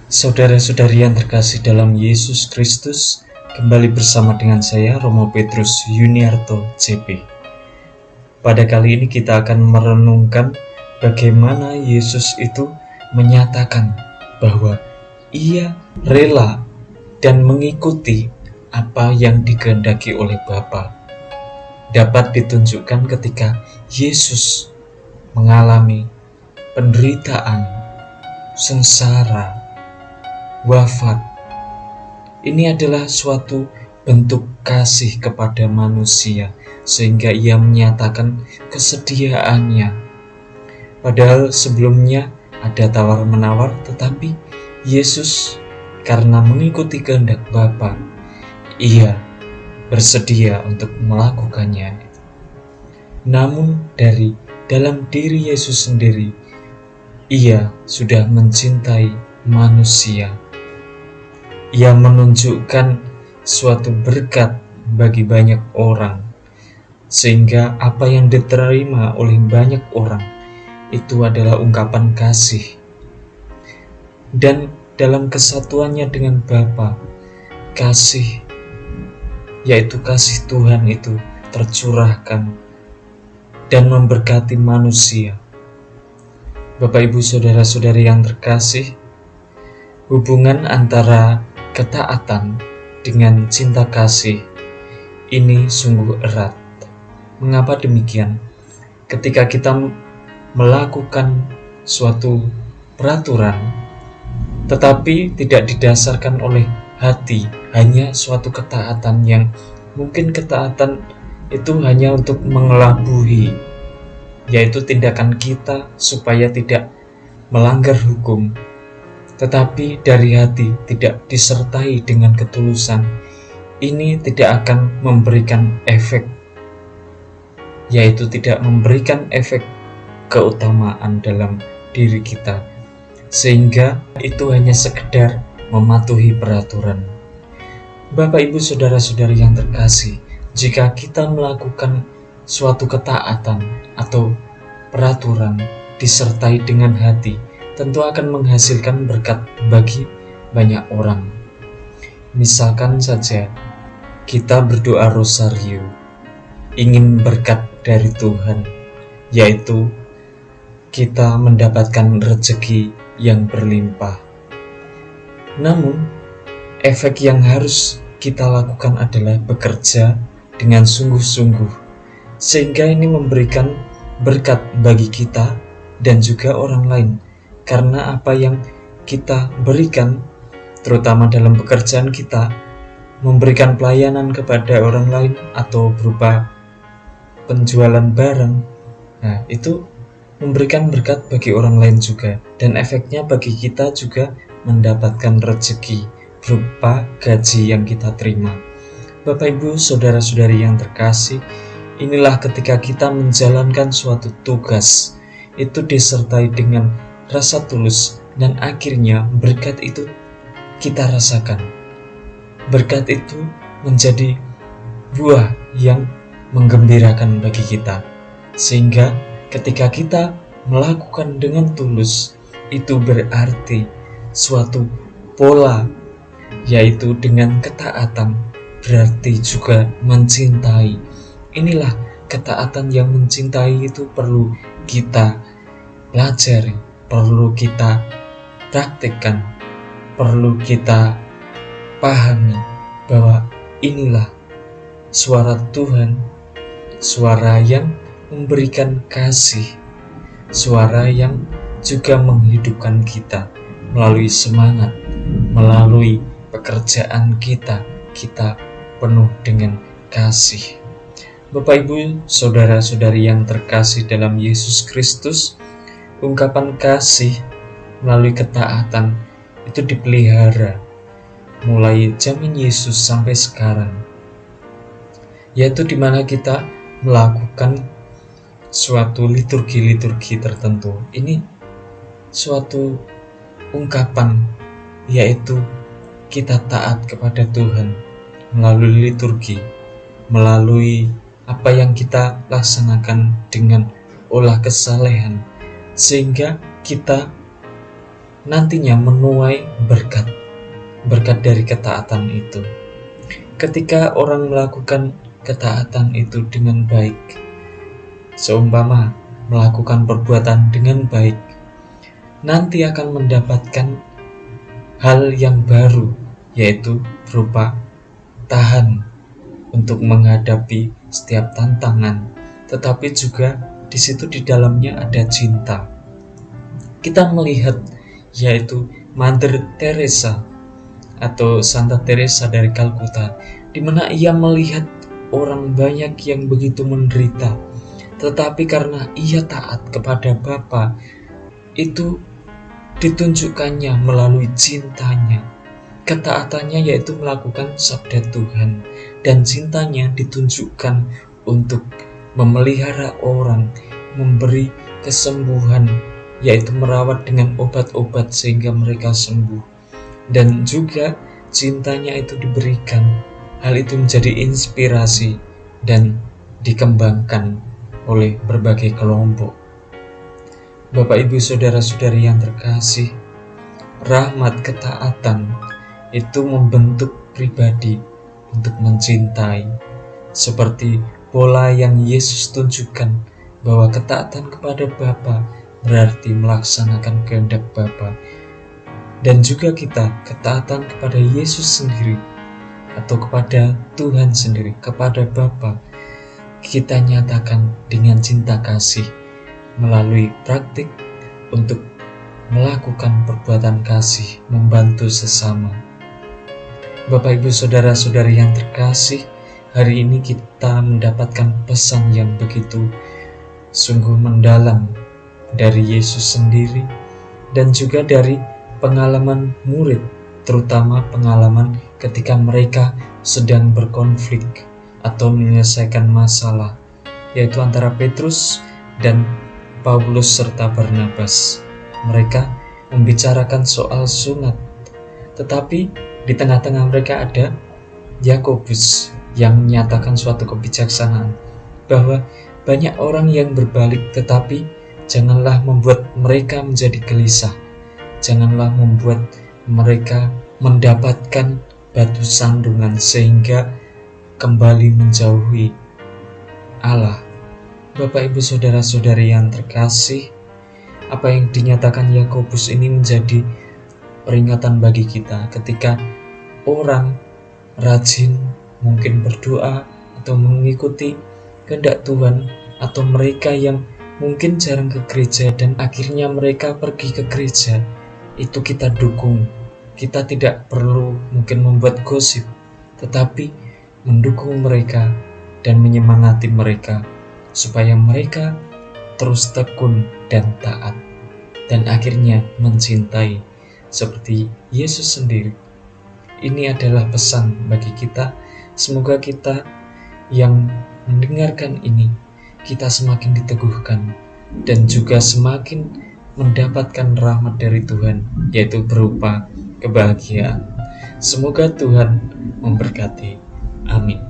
Saudara-saudari yang terkasih dalam Yesus Kristus, kembali bersama dengan saya Romo Petrus Yuniarto CP. Pada kali ini kita akan merenungkan bagaimana Yesus itu menyatakan bahwa Ia rela dan mengikuti apa yang dikehendaki oleh Bapa. Dapat ditunjukkan ketika Yesus mengalami penderitaan, sengsara, wafat. Ini adalah suatu bentuk kasih kepada manusia, sehingga Ia menyatakan kesediaannya. Padahal sebelumnya ada tawar-menawar, tetapi Yesus karena mengikuti kehendak Bapa, Ia bersedia untuk melakukannya. Namun dari dalam diri Yesus sendiri, Ia sudah mencintai manusia. Ia menunjukkan suatu berkat bagi banyak orang, sehingga apa yang diterima oleh banyak orang itu adalah ungkapan kasih. Dan dalam kesatuannya dengan Bapa, kasih, yaitu kasih Tuhan itu tercurahkan dan memberkati manusia. Bapak, Ibu, saudara-saudari yang terkasih, hubungan antara ketaatan dengan cinta kasih ini sungguh erat. Mengapa demikian? Ketika kita melakukan suatu peraturan, tetapi tidak didasarkan oleh hati, hanya suatu ketaatan yang mungkin ketaatan itu hanya untuk mengelabui, yaitu tindakan kita supaya tidak melanggar hukum, tetapi dari hati tidak disertai dengan ketulusan, ini tidak akan memberikan efek, yaitu tidak memberikan efek keutamaan dalam diri kita, sehingga itu hanya sekedar mematuhi peraturan. Bapak, Ibu, saudara-saudari yang terkasih, jika kita melakukan suatu ketaatan atau peraturan disertai dengan hati, tentu akan menghasilkan berkat bagi banyak orang. Misalkan saja kita berdoa rosario, ingin berkat dari Tuhan, yaitu kita mendapatkan rezeki yang berlimpah. Namun, efek yang harus kita lakukan adalah bekerja dengan sungguh-sungguh, sehingga ini memberikan berkat bagi kita dan juga orang lain. Karena apa yang kita berikan, terutama dalam pekerjaan kita, memberikan pelayanan kepada orang lain atau berupa penjualan barang, nah itu memberikan berkat bagi orang lain juga, dan efeknya bagi kita juga mendapatkan rezeki berupa gaji yang kita terima. Bapak, Ibu, saudara-saudari yang terkasih, inilah ketika kita menjalankan suatu tugas, itu disertai dengan rasa tulus, dan akhirnya berkat itu kita rasakan. Berkat itu menjadi buah yang menggembirakan bagi kita, sehingga ketika kita melakukan dengan tulus, itu berarti suatu pola, yaitu dengan ketaatan berarti juga mencintai. Inilah ketaatan yang mencintai, itu perlu kita pelajari, perlu kita praktikkan, perlu kita pahami bahwa inilah suara Tuhan, suara yang memberikan kasih, suara yang juga menghidupkan kita melalui semangat, melalui pekerjaan kita penuh dengan kasih. Bapak, Ibu, saudara-saudari yang terkasih dalam Yesus Kristus, ungkapan kasih melalui ketaatan itu dipelihara mulai zaman Yesus sampai sekarang, yaitu di mana kita melakukan suatu liturgi-liturgi tertentu. Ini suatu ungkapan, yaitu kita taat kepada Tuhan melalui liturgi, melalui apa yang kita laksanakan dengan olah kesalehan, sehingga kita nantinya menuai berkat dari ketaatan itu. Ketika orang melakukan ketaatan itu dengan baik, seumpama melakukan perbuatan dengan baik, nanti akan mendapatkan hal yang baru, yaitu berupa tahan untuk menghadapi setiap tantangan, tetapi juga di situ di dalamnya ada cinta. Kita melihat yaitu Mother Teresa atau Santa Teresa dari Kalkuta, di mana ia melihat orang banyak yang begitu menderita, tetapi karena ia taat kepada Bapa, itu ditunjukkannya melalui cintanya. Ketaatannya yaitu melakukan sabda Tuhan, dan cintanya ditunjukkan untuk memelihara orang, memberi kesembuhan, yaitu merawat dengan obat-obat sehingga mereka sembuh. Dan juga cintanya itu diberikan. Hal itu menjadi inspirasi dan dikembangkan oleh berbagai kelompok. Bapak, Ibu, saudara-saudari yang terkasih, rahmat ketaatan itu membentuk pribadi untuk mencintai, seperti pola yang Yesus tunjukkan bahwa ketaatan kepada Bapa berarti melaksanakan kehendak Bapa. Dan juga kita ketaatan kepada Yesus sendiri atau kepada Tuhan sendiri, kepada Bapa, kita nyatakan dengan cinta kasih melalui praktik untuk melakukan perbuatan kasih, membantu sesama. Bapak, Ibu, saudara-saudari yang terkasih, hari ini kita mendapatkan pesan yang begitu sungguh mendalam dari Yesus sendiri dan juga dari pengalaman murid, terutama pengalaman ketika mereka sedang berkonflik atau menyelesaikan masalah, yaitu antara Petrus dan Paulus serta Barnabas. Mereka membicarakan soal sunat, tetapi di tengah-tengah mereka ada Yakobus yang menyatakan suatu kebijaksanaan bahwa banyak orang yang berbalik, tetapi janganlah membuat mereka menjadi gelisah. Janganlah membuat mereka mendapatkan batu sandungan sehingga kembali menjauhi Allah. Bapak, Ibu, saudara-saudari yang terkasih, apa yang dinyatakan Yakobus ini menjadi peringatan bagi kita ketika orang rajin mungkin berdoa atau mengikuti kehendak Tuhan, atau mereka yang mungkin jarang ke gereja dan akhirnya mereka pergi ke gereja, itu kita dukung. Kita tidak perlu mungkin membuat gosip, tetapi mendukung mereka dan menyemangati mereka supaya mereka terus tekun dan taat, dan akhirnya mencintai seperti Yesus sendiri. Ini adalah pesan bagi kita. Semoga kita yang mendengarkan ini, kita semakin diteguhkan dan juga semakin mendapatkan rahmat dari Tuhan, yaitu berupa kebahagiaan. Semoga Tuhan memberkati. Amin.